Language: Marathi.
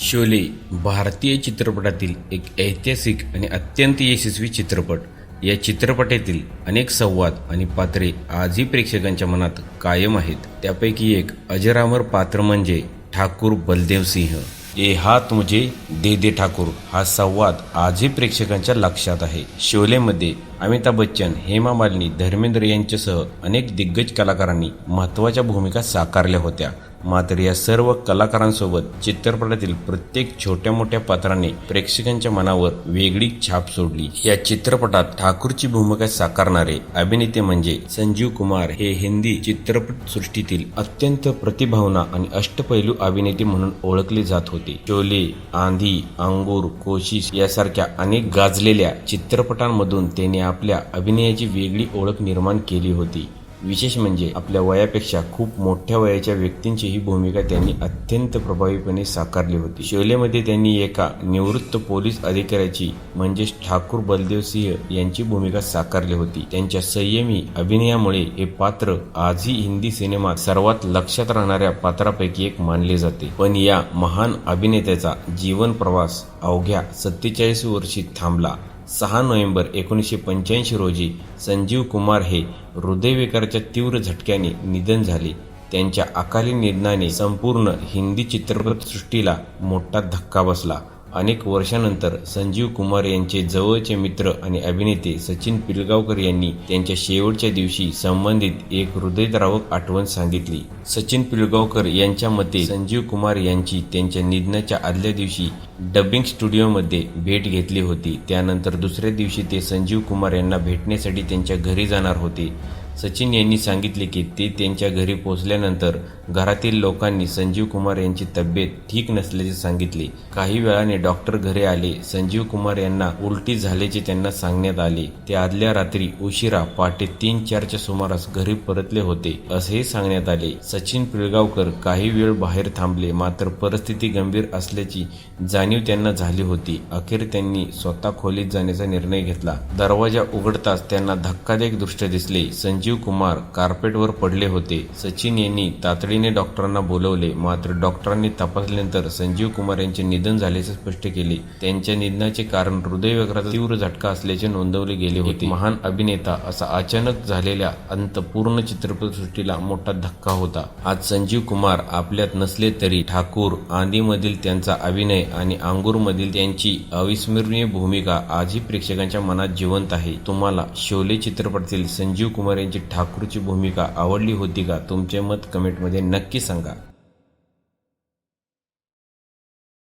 शोले भारतीय चित्रपटातील एक ऐतिहासिक आणि अत्यंत यशस्वी चित्रपट. या चित्रपटातील अनेक संवाद आणि पात्रे आजही प्रेक्षकांच्या मनात कायम आहेत. त्यापैकी एक अजरामर पात्र म्हणजे ठाकूर बलदेव सिंह. ये हात मुझे दे दे ठाकूर हा संवाद आजही प्रेक्षकांच्या लक्षात आहे. शोलेमध्ये अमिताभ बच्चन, हेमा मालिनी, धर्मेंद्र यांच्यासह अनेक दिग्गज कलाकारांनी महत्त्वाच्या भूमिका साकारल्या होत्या. मात्र या सर्व कलाकारांसोबत चित्रपटातील प्रत्येक छोट्या मोठ्या पात्राने प्रेक्षकांच्या मनावर वेगळी छाप सोडली. या चित्रपटात ठाकूरची भूमिका साकारणारे अभिनेते म्हणजे संजीव कुमार. हे हिंदी चित्रपट सृष्टीतील अत्यंत प्रतिभावना आणि अष्टपैलू अभिनेते म्हणून ओळखले जात होते. शोले, आंधी, अंगूर, कोशिश यासारख्या अनेक गाजलेल्या चित्रपटांमधून त्यांनी आपल्या अभिनयाची वेगळी ओळख निर्माण केली होती. विशेष म्हणजे आपल्या वयापेक्षा खूप मोठ्या वयाच्या व्यक्तींची ही भूमिका त्यांनी अत्यंत प्रभावीपणे साकारली होती. शोलेमध्ये त्यांनी एका निवृत्त पोलीस अधिकाऱ्याची म्हणजेच ठाकूर बलदेव सिंह यांची भूमिका साकारली होती. त्यांच्या संयमी अभिनयामुळे हे पात्र आजही हिंदी सिनेमात सर्वात लक्षात राहणाऱ्या पात्रापैकी एक मानले जाते. पण या महान अभिनेत्याचा जीवन प्रवास अवघ्या 47 वर्षी थांबला. 6 नोव्हेंबर 1985 रोजी संजीव कुमार हे हृदयविकाराच्या तीव्र झटक्याने निधन झाले. त्यांच्या अकाली निधनाने संपूर्ण हिंदी चित्रपटसृष्टीला मोठा धक्का बसला. अनेक वर्षानंतर संजीव कुमार यांचे जवळचे मित्र आणि अभिनेते सचिन पिलगावकर यांनी त्यांच्या शेवटच्या दिवशी संबंधित एक हृदयद्रावक आठवण सांगितली. सचिन पिलगावकर यांच्या मते संजीव कुमार यांची त्यांच्या निधनाच्या आदल्या दिवशी डबिंग स्टुडिओमध्ये भेट घेतली होती. त्यानंतर दुसऱ्या दिवशी ते संजीव कुमार यांना भेटण्यासाठी त्यांच्या घरी जाणार होते. सचिन यांनी सांगितले की ते त्यांच्या घरी पोहोचल्यानंतर घरातील लोकांनी संजीव कुमार यांची तब्येत ठीक नसल्याचे सांगितले. काही वेळाने डॉक्टर घरी आले. संजीव कुमार यांना उलटी झाल्याचे त्यांना सांगण्यात आले. ते आदल्या रात्री उशिरा पहाटे 3-4च्या सुमारास घरी परतले होते असेही सांगण्यात आले. सचिन पिळगावकर काही वेळ बाहेर थांबले, मात्र परिस्थिती गंभीर असल्याची जाणीव त्यांना झाली होती. अखेर त्यांनी स्वतः खोलीत जाण्याचा निर्णय घेतला. दरवाजा उघडताच त्यांना धक्कादायक दृश्य दिसले. संजीव कुमार कार्पेटवर पडले होते. सचिन यांनी तातडीने डॉक्टरांना बोलवले, मात्र डॉक्टरांनी तपासल्यानंतर संजीव कुमार यांचे निधन झाल्याचे स्पष्ट केले. त्यांच्या निधनाचे कारण हृदयविकाराचा तीव्र झटका असल्याचे नोंदवले गेले होते. महान अभिनेता असा अचानक झालेला अंत पूर्ण चित्रपटसृष्टीला मोठा धक्का होता. आज संजीव कुमार आपल्यात नसले तरी ठाकूर, आंधीमधील त्यांचा अभिनय आणि अंगूरमधील त्यांची अविस्मरणीय भूमिका आजही प्रेक्षकांच्या मनात जिवंत आहे. तुम्हाला शोले चित्रपटातील संजीव कुमार यांची ठाकूरची भूमिका आवडली होती का? तुमचे मत कमेंटमध्ये नक्की सांगा.